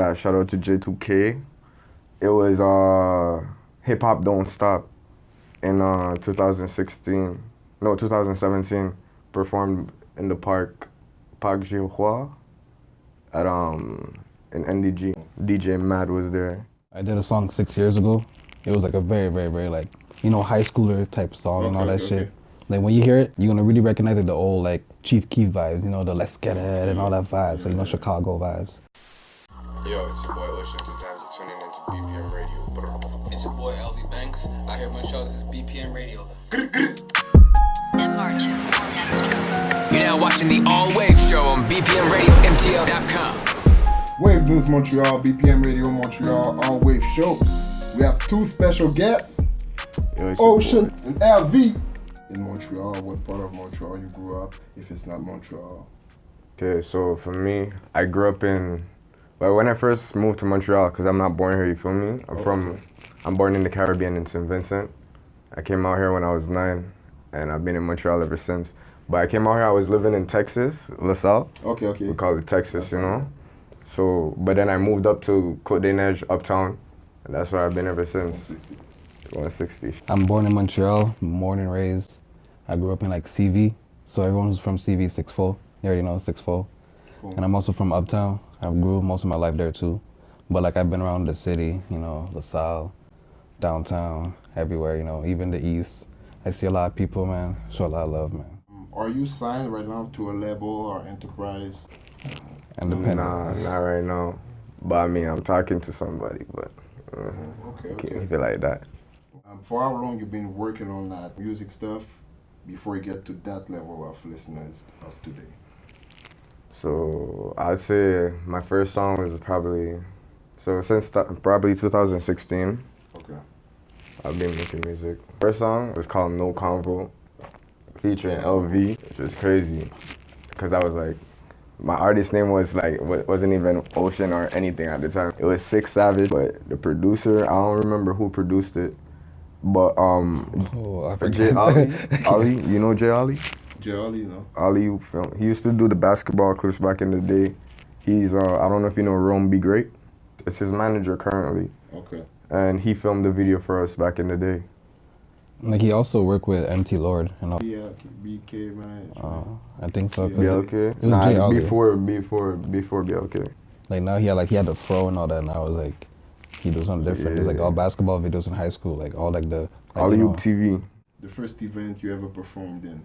Shout out to J2K. It was Hip Hop Don't Stop in 2016. No, 2017. Performed in the Parc Giroir at in NDG. DJ Mad was there. I did a song 6 years ago. It was like a very like, high schooler type song and all that shit. Like when you hear it, you're gonna really recognize like the old like Chief Keef vibes, the Let's Get It and all that vibes. So Chicago vibes. Yo, it's your boy OXEAN2x tuning into BPM Radio. It's your boy LV Banks. I hear Montreal, this is BPM Radio. You're now watching the All Wave Show on BPM Radio, MTL.com. WAVENEWS Montreal, BPM Radio Montreal, All Wave Show. We have two special guests, Ocean and LV. In Montreal, what part of Montreal you grew up, if it's not Montreal? Okay, so for me, I grew up in, when I first moved to Montreal, because I'm not born here, you feel me? I'm born in the Caribbean in St. Vincent. I came out here when I was 9, and I've been in Montreal ever since. But I came out here, I was living in Texas, LaSalle. Okay. We call it Texas, So, but then I moved up to Côte des Neiges, Uptown, and that's where I've been ever since. 160. I'm born in Montreal, born and raised. I grew up in like CV, so everyone who's from CV, 6'4", you already know 6'4". Cool. And I'm also from Uptown. I grew most of my life there too. But like I've been around the city, LaSalle, downtown, everywhere, even the East. I see a lot of people, man, show a lot of love, man. Are you signed right now to a label or enterprise? Independent. Nah, not right now. But I mean, I'm talking to somebody, but keep it like that. For how long you been working on that music stuff before you get to that level of listeners of today? So I'd say my first song was since probably 2016. Okay. I've been making music. First song was called No Convo, featuring LV, which was crazy, because I was like, my artist name wasn't even Ocean or anything at the time. It was Six Savage, but the producer, I don't remember who produced it, but Jay Ali, you know Jay Ali? Jay Ali, no. Ali, he used to do the basketball clips back in the day. He's I don't know if you know Rome Be Great. It's his manager currently. Okay. And he filmed the video for us back in the day. Like he also worked with MT Lord and all. Yeah, BK, man. I think so. BLK? It was Jay Ali. Before BLK. Like now he had the fro and all that. Now it's like he do something different. It's like all basketball videos in high school, like all like the. Alley-oop TV. The first event you ever performed in?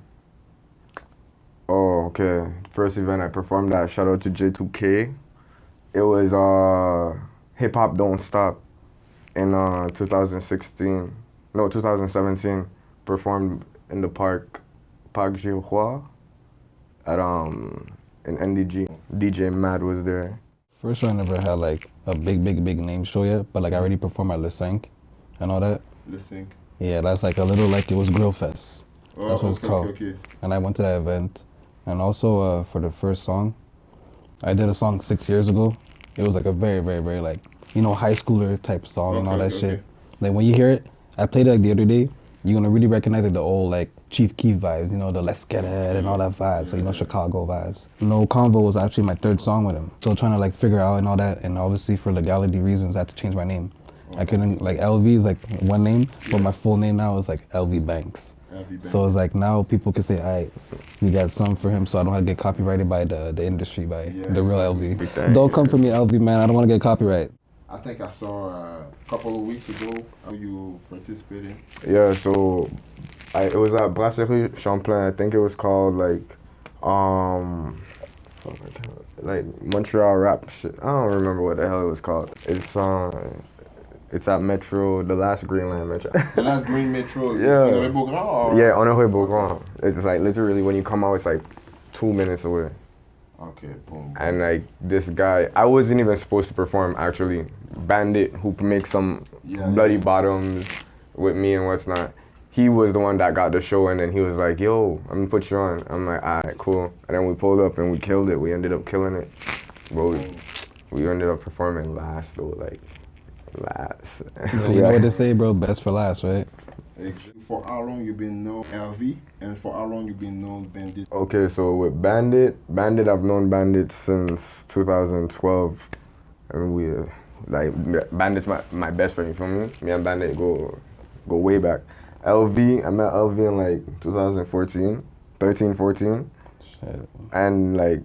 Oh, okay. First event I performed at, shout out to J2K. It was Hip Hop Don't Stop in 2016. No, 2017. Performed in the Parc Giroir at in NDG. DJ Mad was there. First show I never had like a big name show yet, but like I already performed at Le Cinq and all that. Le Cinq? Yeah, that's like a little like it was Grill Fest. That's what it's called. Okay. And I went to that event. And also for the first song, I did a song 6 years ago. It was like a very like, high schooler type song and all that shit. Like when you hear it, I played it like the other day, you're gonna really recognize like the old like Chief Keef vibes, the Let's Get It and all that vibes. So Chicago vibes. No Convo was actually my third song with him. So trying to like figure out and all that, and obviously for legality reasons I had to change my name. I couldn't, like LV is like one name, but my full name now is like LV Banks. So it's like now people can say, alright, we got some for him, so I don't have to get copyrighted by the industry, by the real LV. Don't come for me, LV, man. I don't want to get copyright. I think I saw a couple of weeks ago how you participated. Yeah, so it was at Brasserie Champlain. I think it was called like Montreal rap shit. I don't remember what the hell it was called. It's at Metro, the last Green Line Metro. The last Green Metro? Yeah. Honoré Beaugrand? Yeah, Honoré Beaugrand. It's like literally when you come out, it's like 2 minutes away. Okay, boom. And like this guy, I wasn't even supposed to perform actually. Bandit, who makes some bloody bottoms with me and what's not. He was the one that got the show, and then he was like, yo, I'm gonna put you on. I'm like, alright, cool. And then we pulled up and we killed it. We ended up killing it. Bro, we ended up performing last though, like last. You know what they say, bro, best for last, right? For how long you been known LV, and for how long you been known Bandit? Okay, so with Bandit I've known Bandit since 2012. I mean, Bandit's my best friend, you feel me? Me and Bandit go way back. LV, I met LV in like 2014, 13, 14. Shit. And like,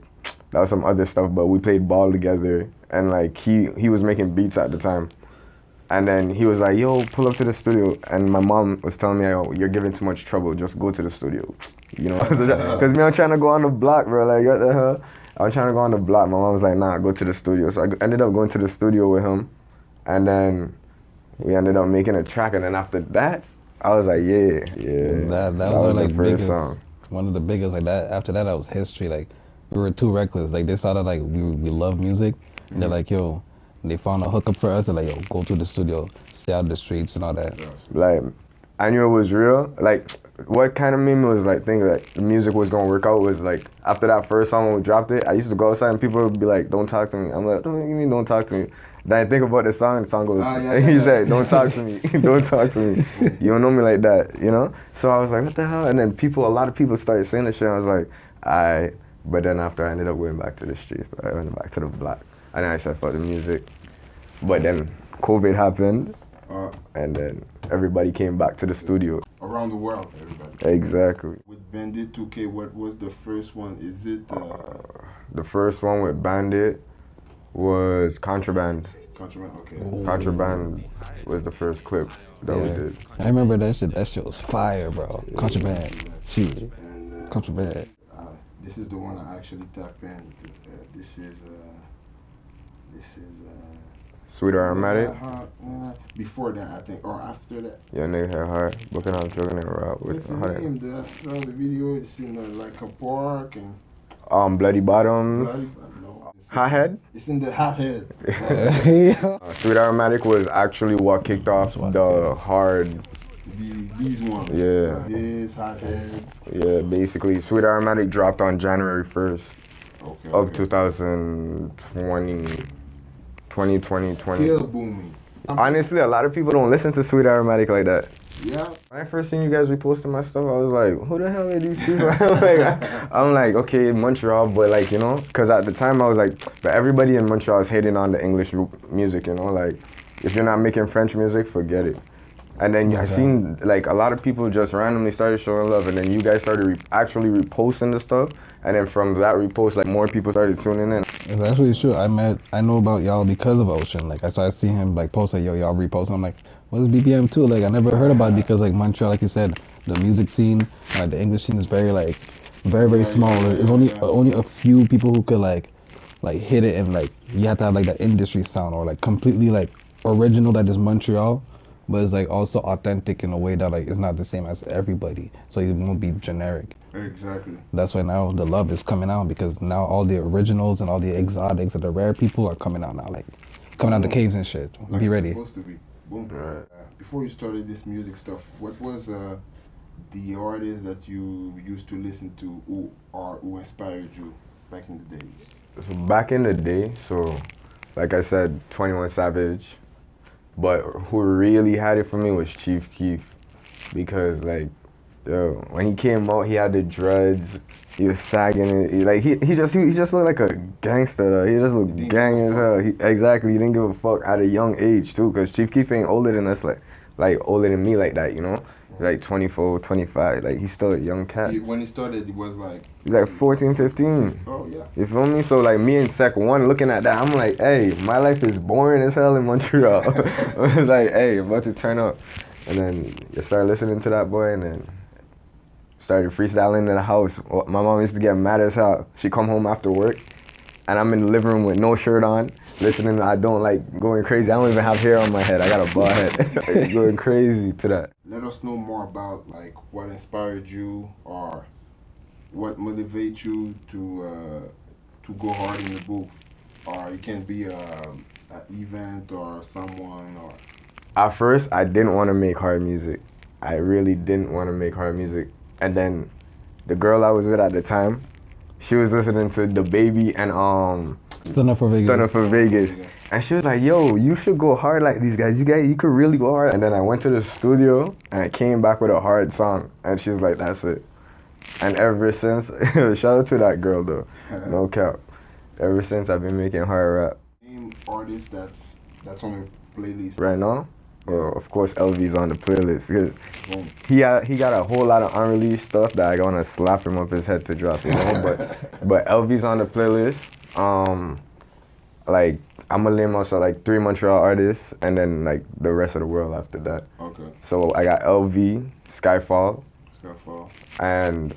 that was some other stuff, but we played ball together. And like, he was making beats at the time. And then he was like, yo, pull up to the studio. And my mom was telling me, yo, you're giving too much trouble, just go to the studio. You know, because me, I'm trying to go on the block, bro, like, what the hell? I was trying to go on the block. My mom was like, nah, go to the studio. So I ended up going to the studio with him. And then we ended up making a track. And then after that, I was like, yeah. That was the like first biggest, song. one of the biggest. Like that. After that was history. Like we were too reckless. Like they saw that like we love music. And they're like, yo, they found a hookup for us. They're like, yo, go to the studio, stay out the streets and all that. Like, I knew it was real. Like, what kind of made me was like think that the music was gonna work out was like after that first song when we dropped it, I used to go outside and people would be like, don't talk to me. I'm like, what do you mean don't talk to me? Then I think about the song goes, he said, don't talk to me, don't talk to me. You don't know me like that, you know? So I was like, what the hell? And then a lot of people started saying this shit, and I was like, but then after I ended up going back to the streets, I went back to the block. And then I said, fuck the music. But then COVID happened, and then everybody came back to the studio. Around the world, everybody. Exactly. With Bandit 2K, what was the first one? Is it? The first one with Bandit was Contraband. Contraband, okay. Ooh. Contraband was the first clip that we did. I remember that shit. That shit was fire, bro. Contraband. Shit. And, Contraband. this is the one I actually tap in. This is. Sweeter Aromatic. Before that, I think, or after that. Yeah, nigga had heart. Booking out, joking and rock with What's the name? I saw the video. It's in like a park and. Bloody Bottoms. No. Hothead. It's in the Hothead. Sweet Aromatic was actually what kicked off the hard. These ones. Yeah. This Hothead. Yeah, basically, Sweet Aromatic dropped on January 1st of 2020. 2020. Still booming. Honestly, a lot of people don't listen to Sweet Aromatic like that. Yeah. When I first seen you guys reposting my stuff, I was like, who the hell are these people? I'm like, okay, Montreal, but like, you know, because at the time I was like, but everybody in Montreal is hating on the English music, you know, like, if you're not making French music, forget it. And then I seen like a lot of people just randomly started showing love, and then you guys started actually reposting the stuff, and then from that repost, like more people started tuning in. It's actually true. I know about y'all because of Ocean. Like I started seeing him like post like, yo, y'all repost. I'm like, what is BPM2? Like I never heard about it because like Montreal, like you said, the music scene, the English scene is very very small. There's only a few people who could like hit it, and like you have to have like that industry sound or like completely like original that is Montreal. But it's like also authentic in a way that like it's not the same as everybody, so it won't be generic. Exactly. That's why now the love is coming out, because now all the originals and all the exotics and the rare people are coming out now, like coming out the caves and shit. Like be it's ready. Supposed to be. Boom. Right. Before you started this music stuff, what was the artist that you used to listen to who inspired you back in the days? So back in the day, so like I said, 21 Savage. But who really had it for me was Chief Keef, because like, yo, when he came out, he had the dreads, he was sagging it, like he just looked like a gangster. Though. He just looked gang as hell. Exactly, he didn't give a fuck at a young age too, cause Chief Keef ain't older than us, like older than me like that, you know, like 24, 25, like he's still a young cat. When he started, it was like. He's like 14, 15. Oh yeah. You feel me? So like me and Sec One looking at that, I'm like, hey, my life is boring as hell in Montreal. I was like, hey, I'm about to turn up. And then you start listening to that boy, and then started freestyling in the house. My mom used to get mad as hell. She come home after work, and I'm in the living room with no shirt on, listening. I don't like going crazy. I don't even have hair on my head. I got a bald head. Going crazy to that. Let us know more about like what inspired you or what motivates you to go hard in the booth, or it can be an event or someone or. At first, I didn't want to make hard music. I really didn't want to make hard music. And then the girl I was with at the time, she was listening to The Baby and Stunner for Vegas. And she was like, yo, you should go hard like these guys. You could really go hard. And then I went to the studio and I came back with a hard song. And she was like, that's it. And ever since, shout out to that girl though, no cap. Ever since I've been making hard rap. artist that's on your playlist Right now, well, of course, LV's on the playlist. 'Cause Boom. he got a whole lot of unreleased stuff that I gonna slap him up his head to drop, you know. but LV's on the playlist. Like I'm gonna name also like 3 Montreal artists, and then like the rest of the world after that. Okay. So I got LV, Skyfall, and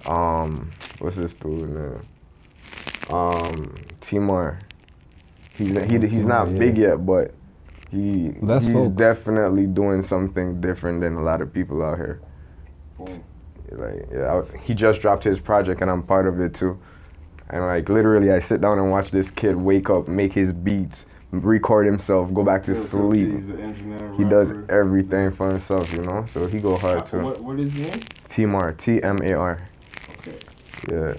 what's this dude name? Timor. He's not big yet, but he's folks. definitely doing something different than a lot of people out here. Boom. Like he just dropped his project and I'm part of it too. And like literally I sit down and watch this kid wake up, make his beats, record himself, go back to sleep. He's an engineer, He does rapper. everything for himself, you know? So he go hard too. What is his name? Timar, Tmar. Okay. Yeah.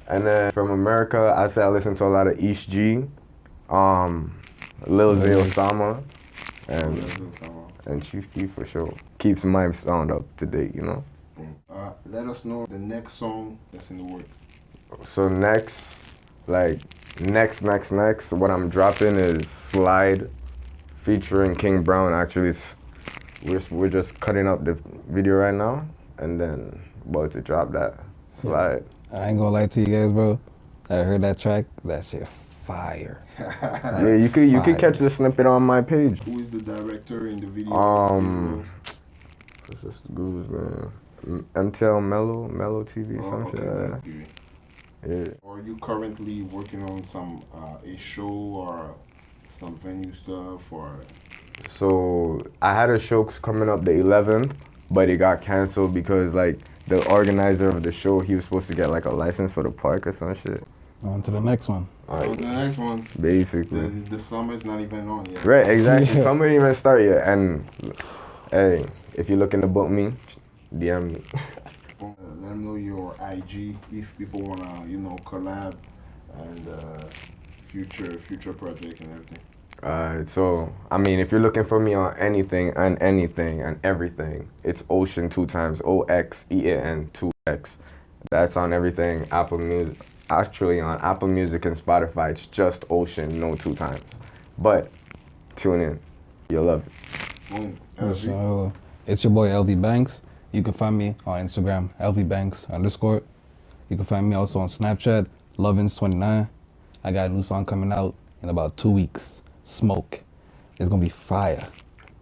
And then from America, I say I listen to a lot of East G, Lil Zay Osama, and Chief Keef for sure. Keeps my sound up to date, you know? Boom. Let us know the next song that's in the work. So next, what I'm dropping is Slide, featuring King Brown. Actually, we're just cutting up the video right now, and then about to drop that Slide. I ain't gonna lie to you guys, bro. I heard that track. That shit fire. Yeah, you could catch the snippet on my page. Who is the director in the video? What's this dude's name? MTL Mellow TV, some shit like that. Yeah. Are you currently working on some a show or some venue stuff or? So I had a show coming up the 11th, but it got canceled because like the organizer of the show, he was supposed to get like a license for the park or some shit. On to the next one. On to the next one. Basically. The summer's not even on yet. Right, exactly. Summer didn't even start yet. And hey, if you're looking to book me, DM me. Let them know your IG if people wanna, collab and future project and everything. So I mean, if you're looking for me on anything and everything, it's OXEAN2x, OXEAN2x. That's on everything. Apple Music. Actually, on Apple Music and Spotify, it's just Ocean, no 2 times. But tune in, you'll love it. Boom. So it's your boy LV Banks. You can find me on Instagram, LVBanks_. You can find me also on Snapchat, Lovins29. I got a new song coming out in about 2 weeks. Smoke. It's gonna be fire.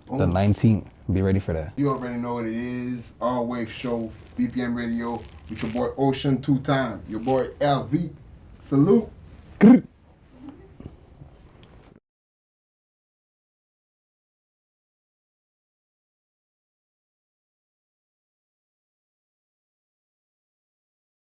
The 19th. Be ready for that. You already know what it is. All Wave Show, BPM Radio, with your boy Ocean 2 times. Your boy LV. Salute.